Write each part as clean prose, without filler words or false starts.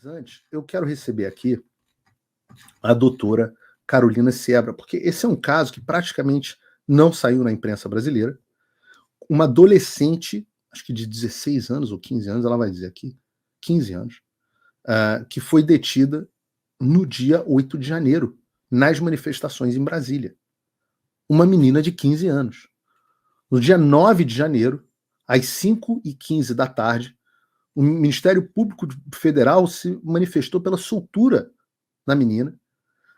Antes, eu quero receber aqui a doutora Carolina Seabra, porque esse é um caso que praticamente não saiu na imprensa brasileira. Uma adolescente, acho que de 16 anos ou 15 anos, ela vai dizer aqui, 15 anos, que foi detida no dia 8 de janeiro, nas manifestações em Brasília. Uma menina de 15 anos. No dia 9 de janeiro, às 5h15 da tarde, o Ministério Público Federal se manifestou pela soltura da menina,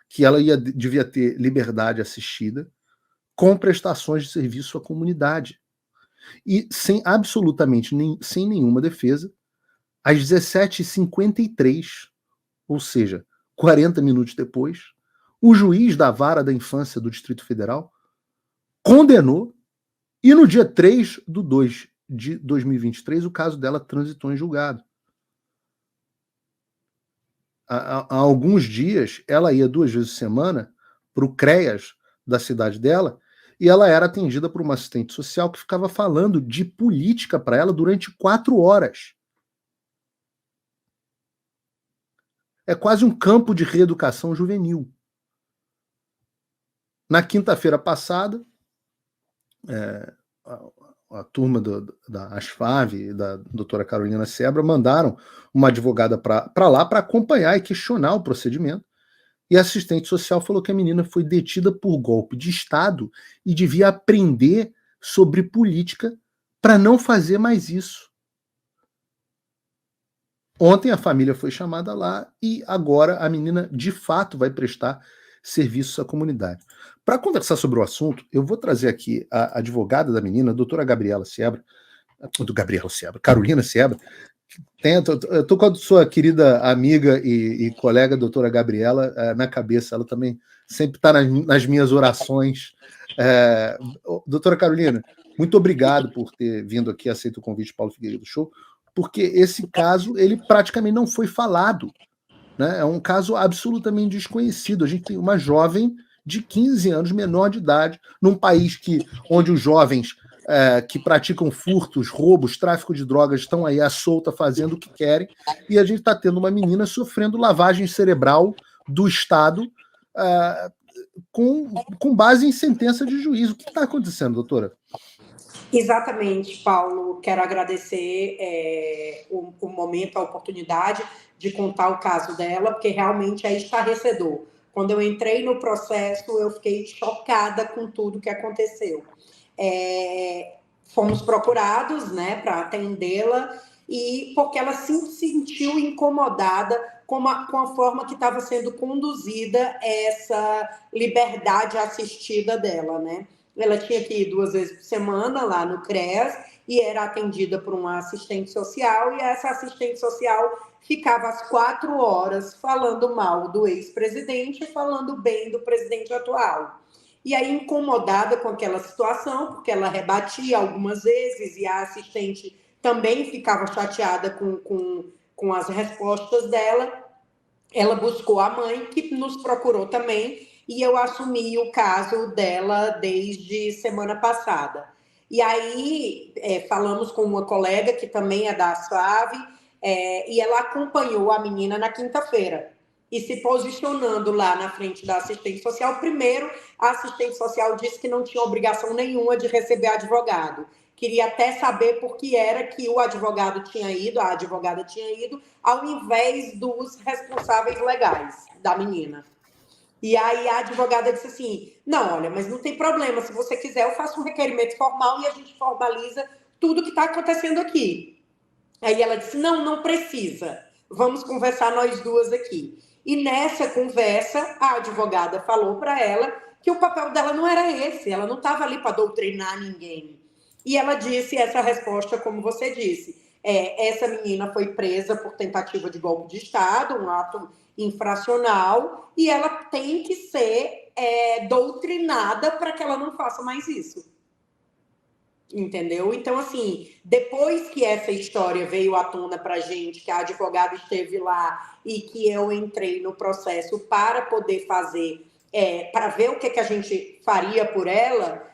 que ela devia ter liberdade assistida, com prestações de serviço à comunidade. E sem sem nenhuma defesa, às 17h53, ou seja, 40 minutos depois, o juiz da Vara da Infância do Distrito Federal condenou, e no dia 3/2 de 2023 o caso dela transitou em julgado. Há alguns dias, ela ia 2 vezes por semana para o CREAS da cidade dela, e ela era atendida por uma assistente social que ficava falando de política para ela durante 4 horas. É quase um campo de reeducação juvenil. Na quinta-feira passada, a turma da Asfav e da doutora Carolina Seabra mandaram uma advogada para lá para acompanhar e questionar o procedimento. E a assistente social falou que a menina foi detida por golpe de Estado e devia aprender sobre política para não fazer mais isso. Ontem a família foi chamada lá e agora a menina de fato vai prestar serviços à comunidade. Para conversar sobre o assunto, eu vou trazer aqui a advogada da menina, a doutora Carolina Seabra. Eu estou com a sua querida amiga e colega, doutora Gabriela, na cabeça. Ela também sempre está nas minhas orações. Doutora Carolina, muito obrigado por ter vindo aqui, aceito o convite Paulo Figueiredo Show, porque esse caso ele praticamente não foi falado, né? É um caso absolutamente desconhecido. A gente tem uma jovem de 15 anos, menor de idade, num país onde os jovens que praticam furtos, roubos, tráfico de drogas estão aí à solta fazendo o que querem, e a gente está tendo uma menina sofrendo lavagem cerebral do Estado com base em sentença de juízo. O que está acontecendo, doutora? Exatamente, Paulo. Quero agradecer o momento, a oportunidade de contar o caso dela, porque realmente é estarrecedor. Quando eu entrei no processo, eu fiquei chocada com tudo que aconteceu. Fomos procurados, né, para atendê-la, e porque ela se sentiu incomodada com a forma que estava sendo conduzida essa liberdade assistida dela, né? Ela tinha que ir 2 vezes por semana lá no CREAS e era atendida por uma assistente social, e essa assistente social ficava às 4 horas falando mal do ex-presidente e falando bem do presidente atual. E aí, incomodada com aquela situação, porque ela rebatia algumas vezes e a assistente também ficava chateada com as respostas dela, ela buscou a mãe, que nos procurou também, e eu assumi o caso dela desde semana passada. E aí, falamos com uma colega que também é da Asfav, e ela acompanhou a menina na quinta-feira, e se posicionando lá na frente da assistente social. Primeiro, a assistente social disse que não tinha obrigação nenhuma de receber advogado. Queria até saber por que era que o advogado tinha ido, a advogada tinha ido, ao invés dos responsáveis legais da menina. E aí a advogada disse assim, não, olha, mas não tem problema, se você quiser eu faço um requerimento formal e a gente formaliza tudo que está acontecendo aqui. Aí ela disse, não precisa, vamos conversar nós duas aqui. E nessa conversa, a advogada falou para ela que o papel dela não era esse, ela não estava ali para doutrinar ninguém. E ela disse essa resposta, como você disse, essa menina foi presa por tentativa de golpe de Estado, um ato infracional, e ela tem que ser doutrinada para que ela não faça mais isso. Entendeu? Então, assim, depois que essa história veio à tona pra gente, que a advogada esteve lá e que eu entrei no processo para poder fazer, para ver o que a gente faria por ela,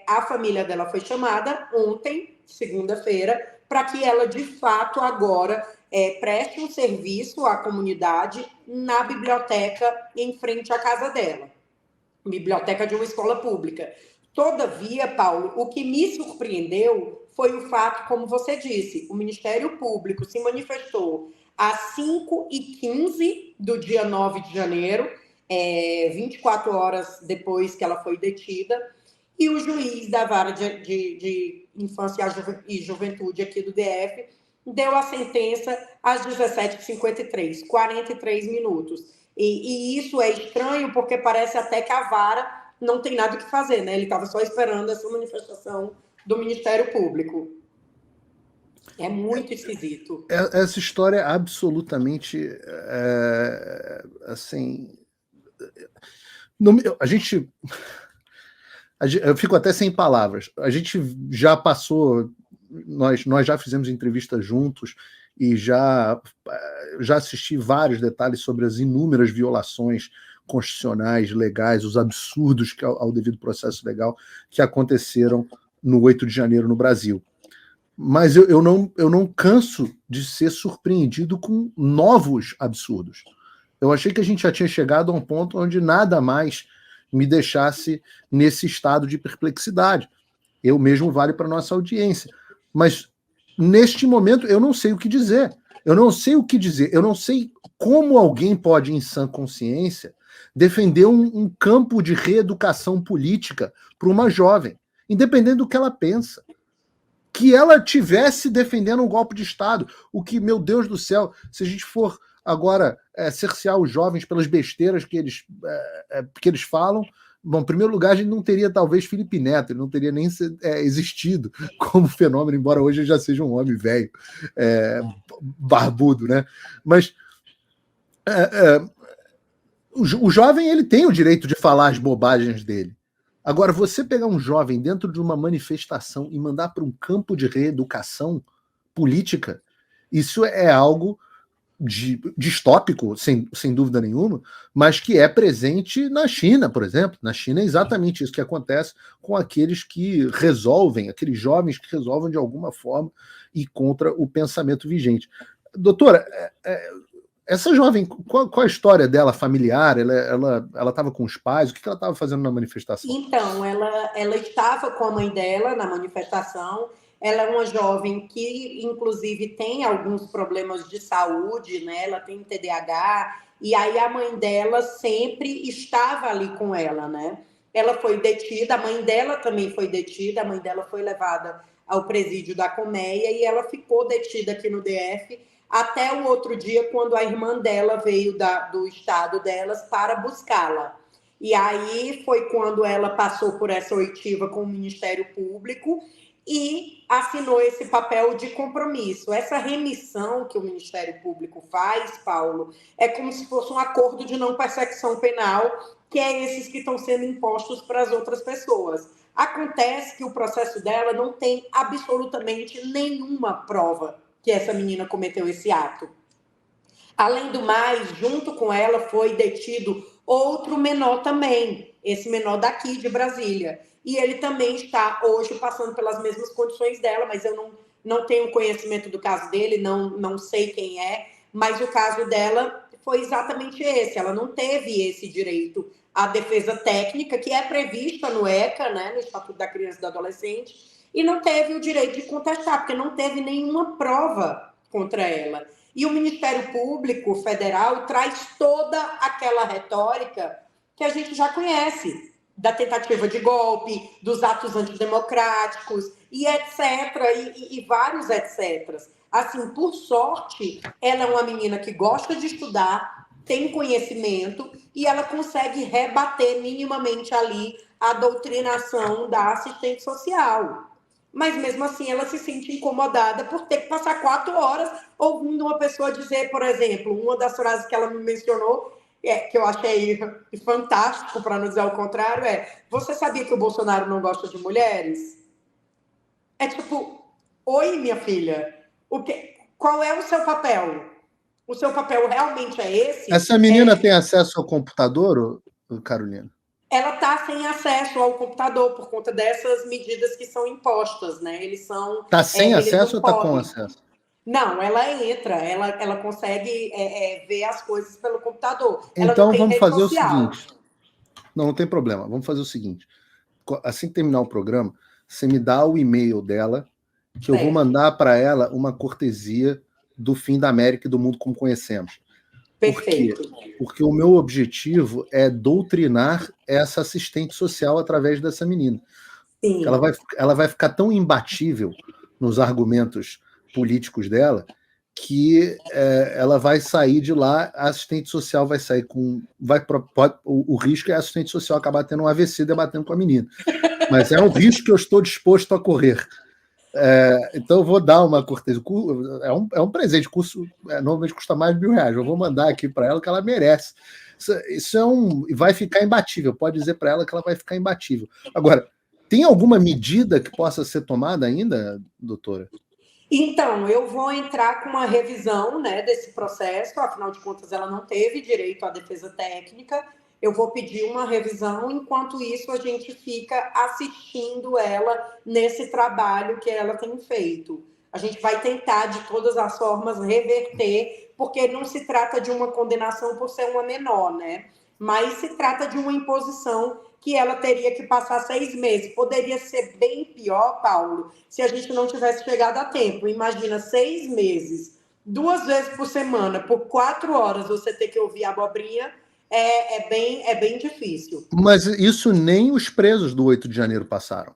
a família dela foi chamada ontem, segunda-feira, para que ela, de fato, agora preste um serviço à comunidade na biblioteca em frente à casa dela, biblioteca de uma escola pública. Todavia, Paulo, o que me surpreendeu foi o fato, como você disse, o Ministério Público se manifestou às 5h15 do dia 9 de janeiro, 24 horas depois que ela foi detida, e o juiz da Vara de Infância e Juventude aqui do DF deu a sentença às 17h53, 43 minutos. E isso é estranho porque parece até que a Vara não tem nada o que fazer, né? Ele estava só esperando essa manifestação do Ministério Público. É muito esquisito. Essa história é absolutamente assim. A gente. Eu fico até sem palavras. A gente já passou, nós já fizemos entrevistas juntos e já assisti vários detalhes sobre as inúmeras violações constitucionais, legais, os absurdos ao devido processo legal que aconteceram no 8 de janeiro no Brasil. Mas eu não canso de ser surpreendido com novos absurdos. Eu achei que a gente já tinha chegado a um ponto onde nada mais me deixasse nesse estado de perplexidade. Eu mesmo vale para a nossa audiência. Mas, neste momento, eu não sei o que dizer. Eu não sei como alguém pode, em sã consciência, defender um campo de reeducação política para uma jovem, independente do que ela pensa. Que ela tivesse defendendo um golpe de Estado. O que, meu Deus do céu, se a gente for agora cercear os jovens pelas besteiras que eles falam, bom, em primeiro lugar, a gente não teria talvez Felipe Neto, ele não teria nem existido como fenômeno, embora hoje ele já seja um homem velho, barbudo, né? Mas o jovem, ele tem o direito de falar as bobagens dele. Agora, você pegar um jovem dentro de uma manifestação e mandar para um campo de reeducação política, isso é algo distópico, sem dúvida nenhuma, mas que é presente na China, por exemplo. Na China é exatamente isso que acontece com aqueles que resolvem, aqueles jovens que resolvem de alguma forma ir contra o pensamento vigente. Doutora, essa jovem, qual a história dela familiar? Ela estava com os pais? O que ela estava fazendo na manifestação? Então, ela estava com a mãe dela na manifestação. Ela é uma jovem que, inclusive, tem alguns problemas de saúde, né? Ela tem TDAH, e aí a mãe dela sempre estava ali com ela, né? Ela foi detida, a mãe dela também foi detida, a mãe dela foi levada ao presídio da Colmeia e ela ficou detida aqui no DF até o outro dia, quando a irmã dela veio do estado delas para buscá-la. E aí foi quando ela passou por essa oitiva com o Ministério Público e assinou esse papel de compromisso. Essa remissão que o Ministério Público faz, Paulo, é como se fosse um acordo de não persecução penal, que é esses que estão sendo impostos para as outras pessoas. Acontece que o processo dela não tem absolutamente nenhuma prova que essa menina cometeu esse ato. Além do mais, junto com ela foi detido outro menor também, esse menor daqui de Brasília. E ele também está hoje passando pelas mesmas condições dela, mas eu não tenho conhecimento do caso dele, não sei quem é, mas o caso dela foi exatamente esse. Ela não teve esse direito à defesa técnica, que é prevista no ECA, né, no Estatuto da Criança e do Adolescente, e não teve o direito de contestar, porque não teve nenhuma prova contra ela. E o Ministério Público Federal traz toda aquela retórica que a gente já conhece, da tentativa de golpe, dos atos antidemocráticos, e etc., e vários etc. Assim, por sorte, ela é uma menina que gosta de estudar, tem conhecimento, e ela consegue rebater minimamente ali a doutrinação da assistente social. Mas mesmo assim ela se sente incomodada por ter que passar 4 horas ouvindo uma pessoa dizer, por exemplo, uma das frases que ela me mencionou, que eu achei fantástico, para não dizer o contrário, você sabia que o Bolsonaro não gosta de mulheres? É tipo, oi, minha filha, qual é o seu papel? O seu papel realmente é esse? Essa menina tem acesso ao computador, Carolina? Ela está sem acesso ao computador por conta dessas medidas que são impostas, né? Eles são... Está sem acesso ou está com acesso? Não, ela entra, ela consegue ver as coisas pelo computador. Ela não Então tem vamos rede fazer o social. seguinte. Não tem problema. Vamos fazer o seguinte. Assim que terminar o programa, você me dá o e-mail dela, que eu vou mandar para ela uma cortesia do fim da América e do mundo como conhecemos. Por quê? Perfeito. Porque o meu objetivo é doutrinar essa assistente social através dessa menina. Sim. Ela vai ficar tão imbatível nos argumentos políticos dela que ela vai sair de lá, a assistente social vai sair com... o risco é a assistente social acabar tendo um AVC debatendo com a menina. Mas é um risco que eu estou disposto a correr. Então eu vou dar uma cortesia. É um presente, o curso normalmente custa mais de R$1.000. Eu vou mandar aqui para ela que ela merece. Isso vai ficar imbatível. Pode dizer para ela que ela vai ficar imbatível. Agora, tem alguma medida que possa ser tomada ainda, doutora? Então, eu vou entrar com uma revisão, né, desse processo, afinal de contas, ela não teve direito à defesa técnica. Eu vou pedir uma revisão, enquanto isso a gente fica assistindo ela nesse trabalho que ela tem feito. A gente vai tentar, de todas as formas, reverter, porque não se trata de uma condenação por ser uma menor, né? Mas se trata de uma imposição que ela teria que passar 6 meses. Poderia ser bem pior, Paulo, se a gente não tivesse chegado a tempo. Imagina, 6 meses, 2 vezes por semana, por 4 horas, você ter que ouvir abobrinha, é bem difícil. Mas isso nem os presos do 8 de janeiro passaram.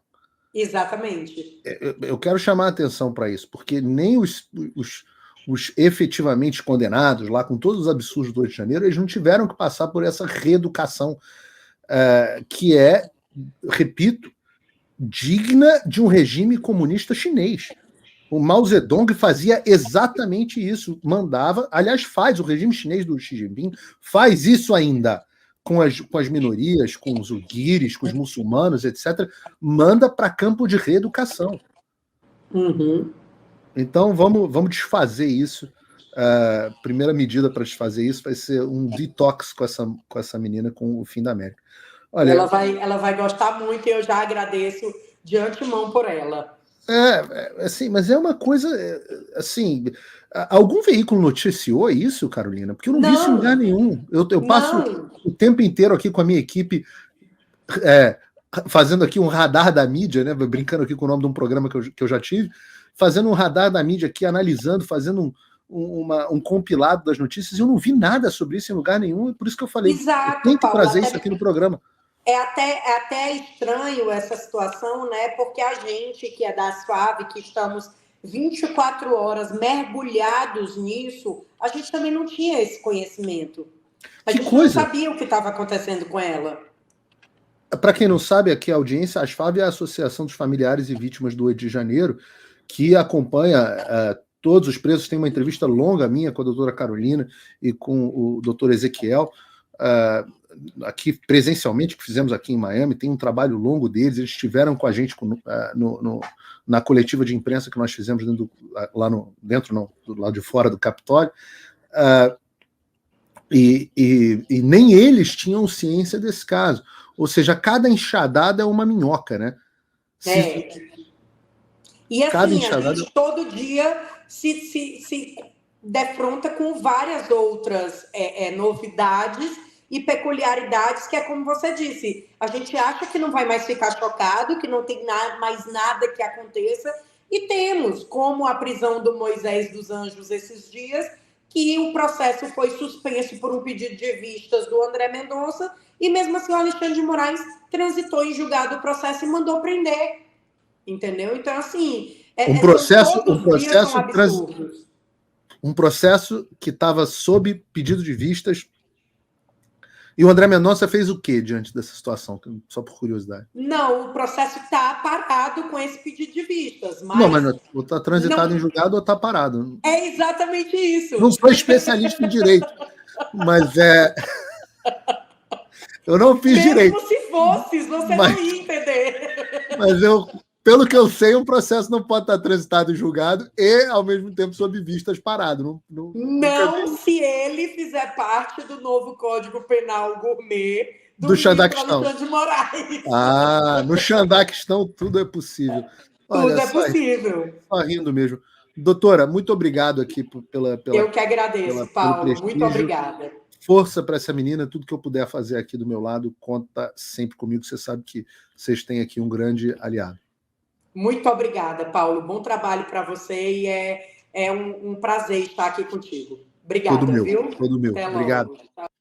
Exatamente. Eu quero chamar a atenção para isso, porque nem os efetivamente condenados, lá com todos os absurdos do 8 de janeiro, eles não tiveram que passar por essa reeducação que é, repito, digna de um regime comunista chinês. O Mao Zedong fazia exatamente isso, mandava, aliás, o regime chinês do Xi Jinping faz isso ainda com as minorias, com os uiguires, com os muçulmanos, etc., manda para campo de reeducação. Uhum. Então, vamos desfazer isso. A primeira medida para desfazer isso vai ser um detox com essa menina com o fim da América. Olha, ela vai gostar muito e eu já agradeço de antemão por ela. Assim, mas é uma coisa, assim, algum veículo noticiou isso, Carolina? Porque eu não vi isso em lugar nenhum. Eu passo o tempo inteiro aqui com a minha equipe fazendo aqui um radar da mídia, né? Brincando aqui com o nome de um programa que eu já tive, fazendo um radar da mídia aqui, analisando, fazendo um compilado das notícias, e eu não vi nada sobre isso em lugar nenhum, e por isso que eu falei, exato, eu tenho que Paulo, trazer isso aqui no programa. É até estranho essa situação, né? Porque a gente que é da SFAV, que estamos 24 horas mergulhados nisso, a gente também não tinha esse conhecimento. A gente não sabia o que estava acontecendo com ela. Para quem não sabe, aqui a audiência, a SFAV é a Associação dos Familiares e Vítimas do 8 de Janeiro, que acompanha todos os presos. Tem uma entrevista longa minha com a doutora Carolina e com o doutor Ezequiel, aqui presencialmente, que fizemos aqui em Miami. Tem um trabalho longo deles, eles estiveram com a gente na coletiva de imprensa que nós fizemos do lado de fora do Capitólio, e nem eles tinham ciência desse caso, ou seja, cada enxadada é uma minhoca, né? E assim, a gente todo dia se defronta com várias outras novidades e peculiaridades, que é como você disse, a gente acha que não vai mais ficar chocado, que não tem mais nada que aconteça, e temos, como a prisão do Moisés dos Anjos esses dias, que o processo foi suspenso por um pedido de vistas do André Mendonça, e mesmo assim o Alexandre de Moraes transitou em julgado o processo e mandou prender, entendeu? Então, assim, um processo que estava sob pedido de vistas. E o André Mendonça fez o quê diante dessa situação? Só por curiosidade. Não, o processo está parado com esse pedido de vistas. Mas está transitado em julgado ou está parado? É exatamente isso. Não sou especialista em direito, mas eu não fiz direito. Mesmo se fosses, você não ia entender. Mas pelo que eu sei, um processo não pode estar transitado em julgado e, ao mesmo tempo, sob vistas parado. Não se ele fizer parte do novo Código Penal Gourmet do Xandaquistão. De Moraes. No Xandaquistão tudo é possível. Tudo é possível. Só rindo mesmo. Doutora, muito obrigado aqui Eu que agradeço, Paulo. Muito obrigada. Força para essa menina, tudo que eu puder fazer aqui do meu lado, conta sempre comigo. Você sabe que vocês têm aqui um grande aliado. Muito obrigada, Paulo. Bom trabalho para você e é um prazer estar aqui contigo. Obrigada, Todo meu, viu? todo meu. Até Obrigado. logo.